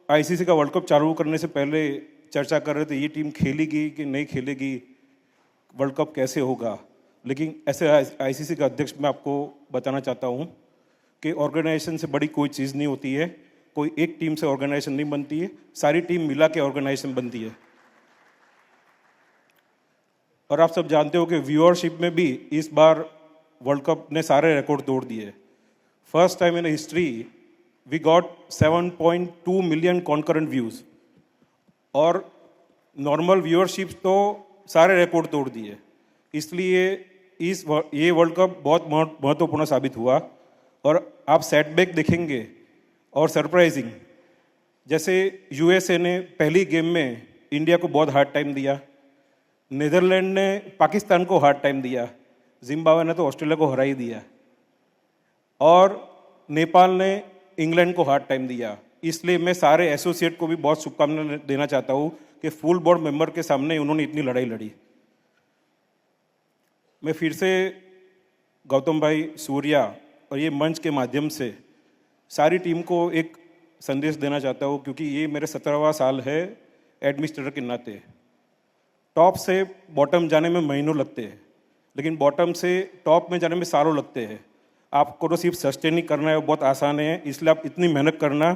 ICC का world cup चालू करने से पहले चर्चा कर रहे थे ये टीम खेलेगी कि नहीं खेलेगी, वर्ल्ड कप कैसे होगा। लेकिन ऐसे आईसीसी का अध्यक्ष मैं आपको बताना चाहता हूँ कि ऑर्गेनाइजेशन से बड़ी कोई चीज़ नहीं होती है, कोई एक टीम से ऑर्गेनाइजेशन नहीं बनती है, सारी टीम मिला के ऑर्गेनाइजेशन बनती है। और आप सब जानते हो कि व्यूअरशिप में भी इस बार वर्ल्ड कप ने सारे रिकॉर्ड तोड़ दिए। First time in history we got 7.2 million concurrent views और नॉर्मल व्यूअरशिप तो सारे रिकॉर्ड तोड़ दिए। इसलिए ये वर्ल्ड कप बहुत महत्वपूर्ण साबित हुआ। और आप सेटबैक देखेंगे और सरप्राइजिंग, जैसे यूएसए ने पहली गेम में इंडिया को बहुत हार्ड टाइम दिया, नीदरलैंड ने पाकिस्तान को हार्ड टाइम दिया, जिम्बाब्वे ने तो ऑस्ट्रेलिया को हरा ही दिया, और नेपाल ने इंग्लैंड को हार्ड टाइम दिया। इसलिए मैं सारे एसोसिएट को भी बहुत शुभकामनाएं देना चाहता हूँ कि फुल बोर्ड मेंबर के सामने उन्होंने इतनी लड़ाई लड़ी। मैं फिर से गौतम भाई, सूर्या और ये मंच के माध्यम से सारी टीम को एक संदेश देना चाहता हूँ, क्योंकि ये मेरे 17वां साल है एडमिनिस्ट्रेटर के नाते। टॉप से बॉटम जाने में महीनों लगते हैं, लेकिन बॉटम से टॉप में जाने में सालों लगते हैं। आपको तो सिर्फ सस्टेन ही करना है, वो बहुत आसान है। इसलिए आप इतनी मेहनत करना,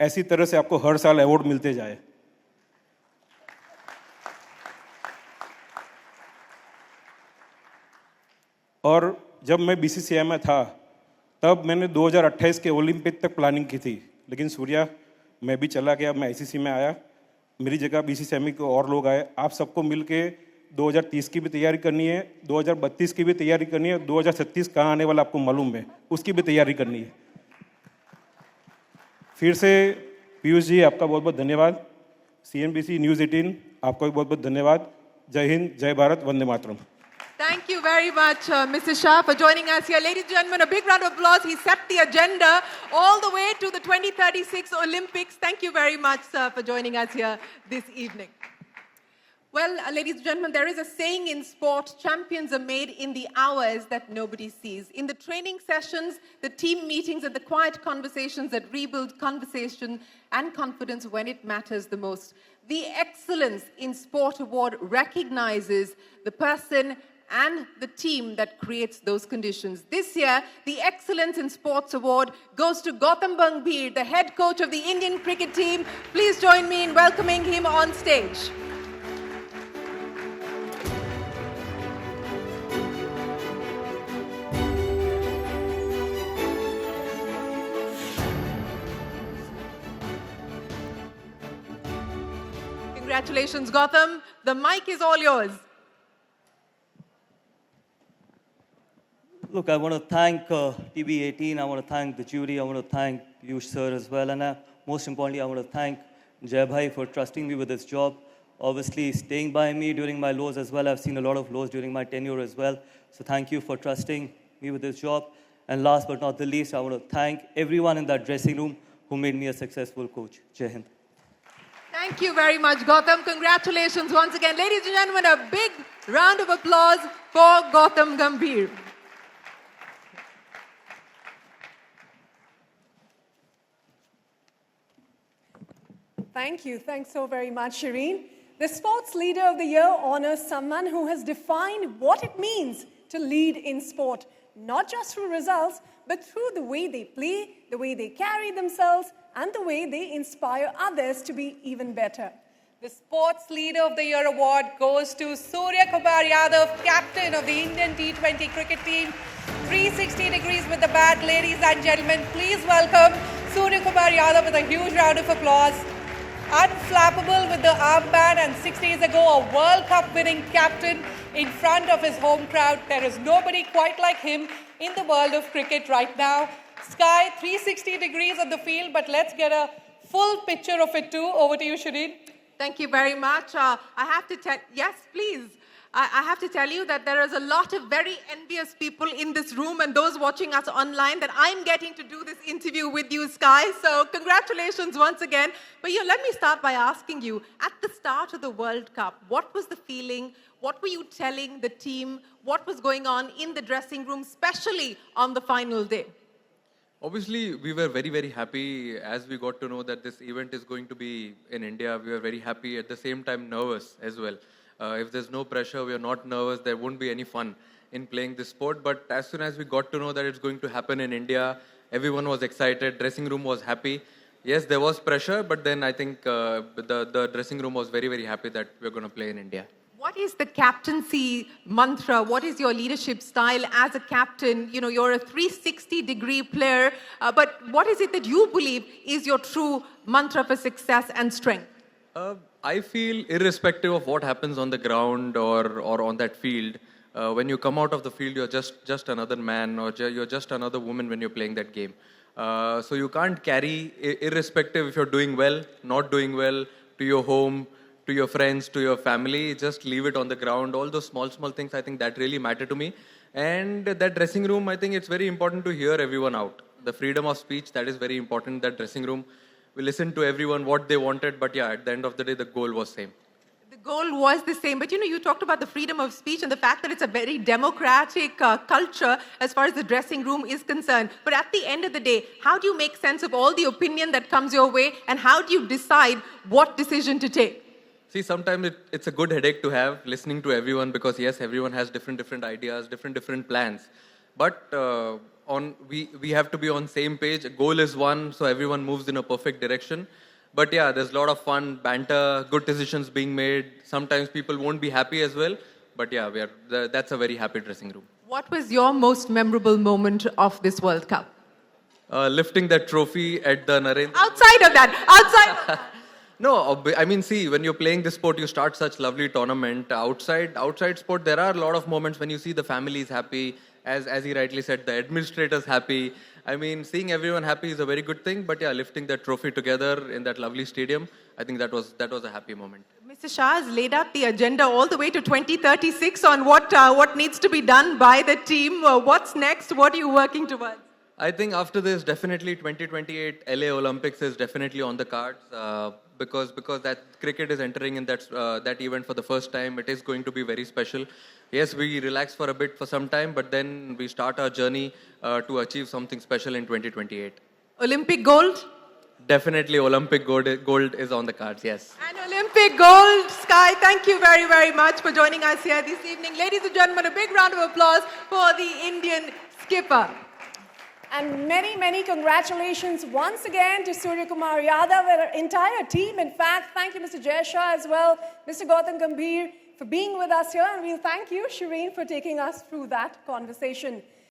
ऐसी तरह से आपको हर साल अवार्ड मिलते जाए। और जब मैं बीसीसीआई में था तब मैंने 2028 के ओलंपिक तक प्लानिंग की थी, लेकिन सूर्या मैं भी चला गया, मैं आईसीसी में आया, मेरी जगह बीसीसीआई में और लोग आए। आप सबको मिलके 2030 की भी तैयारी करनी है, 2032 की भी तैयारी करनी है, 2036 कहाँ आने वाला आपको मालूम है, उसकी भी तैयारी करनी है। फिर से पीयूष जी आपका बहुत बहुत धन्यवाद। CNBC न्यूज़ 18 आपका भी बहुत बहुत धन्यवाद। जय हिंद, जय Bharat, Vande Mataram. Thank you very much, Mr. Shah, for joining us here. Ladies and gentlemen, a big round of applause. He set the agenda all the way to the 2036 Olympics. Thank you very much, sir, for joining us here this evening. Well, ladies and gentlemen, there is a saying in sport, champions are made in the hours that nobody sees. In the training sessions, the team meetings, and the quiet conversations that rebuild conversation and confidence when it matters the most. The Excellence in Sport Award recognizes the person and the team that creates those conditions. This year, the Excellence in Sports Award goes to Gautam Gambhir, the head coach of the Indian cricket team. Please join me in welcoming him on stage. Congratulations, Gautam. The mic is all yours. Look, I want to thank TV18, I want to thank the jury, I want to thank Piyush sir as well, and most importantly, I want to thank Jai Bhai for trusting me with this job, obviously staying by me during my lows as well. I've seen a lot of lows during my tenure as well, so thank you for trusting me with this job. And last but not the least, I want to thank everyone in that dressing room who made me a successful coach. Jai Hind. Thank you very much, Gautam. Congratulations once again. Ladies and gentlemen, a big round of applause for Gautam Gambhir. Thank you. Thanks so very much, Shireen. The Sports Leader of the Year honors someone who has defined what it means to lead in sport, not just through results, but through the way they play, the way they carry themselves, and the way they inspire others to be even better. The Sports Leader of the Year award goes to Suryakumar Yadav, captain of the Indian T20 cricket team. 360 degrees with the bat, ladies and gentlemen. Please welcome Suryakumar Yadav with a huge round of applause. Unflappable with the armband, and 6 days ago a World Cup winning captain in front of his home crowd. There is nobody quite like him in the world of cricket right now. Sky 360 degrees on the field, but let's get a full picture of it too. Over to you, Shireen. Thank you very much. I have to tell, yes, please. I have to tell you that there is a lot of very envious people in this room and those watching us online that I'm getting to do this interview with you, Sky. So congratulations once again. But let me start by asking you, at the start of the World Cup, what was the feeling? What were you telling the team? What was going on in the dressing room, especially on the final day? Obviously, we were very, very happy as we got to know that this event is going to be in India. We were very happy, at the same time nervous as well. If there's no pressure, we are not nervous, there won't be any fun in playing this sport. But as soon as we got to know that it's going to happen in India, everyone was excited, dressing room was happy. Yes, there was pressure, but then I think the dressing room was very, very happy that we're going to play in India. What is the captaincy mantra? What is your leadership style as a captain? You know, you're a 360-degree player, but what is it that you believe is your true mantra for success and strength? I feel irrespective of what happens on the ground or on that field, when you come out of the field, you're just another man or you're just another woman when you're playing that game. So you can't carry, irrespective if you're doing well, not doing well, to your home, to your friends, to your family, just leave it on the ground. All those small things, I think that really matter to me. And that dressing room, I think it's very important to hear everyone out. The freedom of speech, that is very important, that dressing room. We listened to everyone, what they wanted, but yeah, at the end of the day, the goal was same. The goal was the same, but you know, you talked about the freedom of speech and the fact that it's a very democratic culture as far as the dressing room is concerned. But at the end of the day, how do you make sense of all the opinion that comes your way, and how do you decide what decision to take? See, sometimes it's a good headache to have, listening to everyone, because yes, everyone has different ideas, different plans. But we have to be on same page. A goal is one, so everyone moves in a perfect direction. But yeah, there's a lot of fun, banter, good decisions being made. Sometimes people won't be happy as well. But yeah, that's a very happy dressing room. What was your most memorable moment of this World Cup? Lifting that trophy at the Narendra... Outside of that. No, I mean, see, when you're playing this sport, you start such lovely tournament. Outside sport, there are a lot of moments when you see the families happy, as he rightly said, the administrators happy. I mean, seeing everyone happy is a very good thing. But yeah, lifting that trophy together in that lovely stadium, I think that was a happy moment. Mr. Shah has laid out the agenda all the way to 2036 on what needs to be done by the team. What's next? What are you working towards? I think after this, definitely 2028 LA Olympics is definitely on the cards. Because that cricket is entering in that event for the first time. It is going to be very special. Yes, we relax for a bit for some time, but then we start our journey to achieve something special in 2028. Olympic gold? Definitely Olympic gold is on the cards, yes. And Olympic gold. Sky, thank you very, very much for joining us here this evening. Ladies and gentlemen, a big round of applause for the Indian skipper. And many congratulations once again to Suryakumar Yadav and our entire team. In fact, thank you, Mr. Jay Shah, as well, Mr. Gautam Gambhir, for being with us here. And we'll thank you, Shireen, for taking us through that conversation.